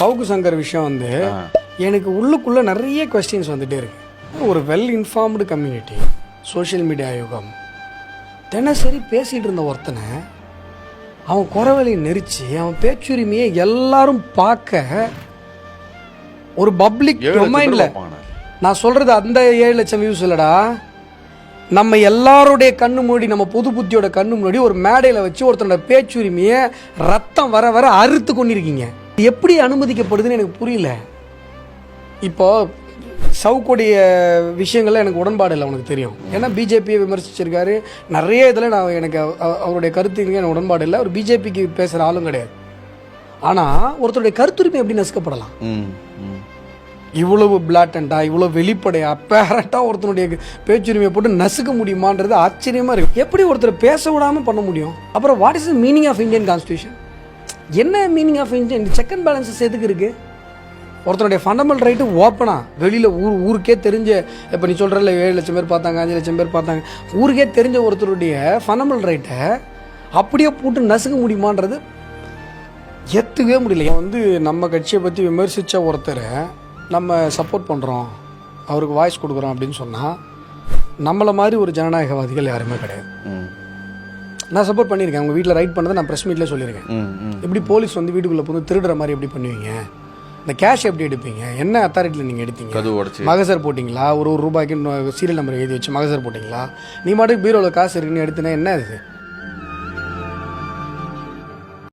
சவுக்கு சங்கர் விஷயம் வந்து எனக்கு உள்ளுக்குள்ளே நிறைய கொஸ்டின்ஸ் வந்துகிட்டே இருக்கு. ஒரு well informed community, social media யுகம், தினசரி பேசிகிட்டு இருந்த ஒருத்தனை அவன் குறவழி நெரிச்சு அவன் பேச்சுரிமையை எல்லாரும் பார்க்க ஒரு பப்ளிக் டொமைனில், நான் சொல்கிறது அந்த 7 லட்சம் வியூஸ் இல்லைடா, நம்ம எல்லாருடைய கண்ணு மூடி, நம்ம பொது புத்தியோட கண்ணு முன்னாடி ஒரு மேடையில் வச்சு ஒருத்தனோட பேச்சுரிமையை ரத்தம் வர வர அறுத்து கொண்டிருக்கீங்க. எப்படி அனுமதிக்கப்படுதுன்னு எனக்கு புரியல. இப்போ சவுக்குடைய விஷயங்கள்ல எனக்கு உடன்பாடு இல்லை, உனக்கு தெரியும். ஏன்னா பிஜேபியை விமர்சிச்சிருக்காரு நிறைய இதில். நான் எனக்கு அவருடைய கருத்துக்கு எனக்கு உடன்பாடு இல்லை. அவர் பிஜேபிக்கு பேசுகிற ஆளும் கிடையாது. ஆனால் ஒருத்தருடைய கருத்துரிமை எப்படி நசுக்கப்படலாம்? இவ்வளவு பிளாட்டண்டாக, இவ்வளோ வெளிப்படையாக, அப்பேரண்டாக ஒருத்தனுடைய பேச்சுரிமையை போட்டு நசுக்க முடியுமான்றது ஆச்சரியமாக இருக்குது. எப்படி ஒருத்தர் பேச விடாமல் பண்ண முடியும்? அப்புறம் what is the meaning of Indian constitution? என்ன meaning of Indian? Check and balances எதுக்கு இருக்குது? ஒருத்தனுடைய ஃபண்டமெண்டல் ரைட்டு ஓப்பனாக வெளியில் ஊருக்கே தெரிஞ்ச, இப்போ நீ சொல்கிறல 7 லட்சம் பேர் பார்த்தாங்க, 5 லட்சம் பேர் பார்த்தாங்க, ஊருக்கே தெரிஞ்ச ஒருத்தருடைய ஃபண்டமெண்டல் ரைட்டை அப்படியே போட்டு நசுக்க முடியுமான்றது ஏற்றுக்கவே முடியல. வந்து நம்ம கட்சியை பற்றி விமர்சித்த ஒருத்தரை நம்ம சப்போர்ட் பண்ணுறோம், அவருக்கு வாய்ஸ் கொடுக்குறோம் அப்படின்னு சொன்னால் நம்மளை மாதிரி ஒரு ஜனநாயகவாதிகள் யாருமே கிடையாது. நான் சப்போர்ட் பண்ணியிருக்கேன். அவங்க வீட்டில் ரைட் பண்ணதை நான் ப்ரெஸ் மீட்டில் சொல்லியிருக்கேன். எப்படி போலீஸ் வந்து வீட்டுக்குள்ளே போய் திருடுற மாதிரி எப்படி பண்ணுவீங்க? இந்த கேஷ் எப்படி எடுப்பீங்க? என்ன அத்தாரிட்டியில் நீங்கள் எடுத்தீங்க? மகசர் போட்டிங்களா? ஒரு ரூபாய்க்கு சீரியல் நம்பர் எழுதி வச்சு மகசர் போட்டிங்களா? நீ மாட்டுக்கு பீரோவில் காசு இருக்குன்னு எடுத்துனா என்ன இது?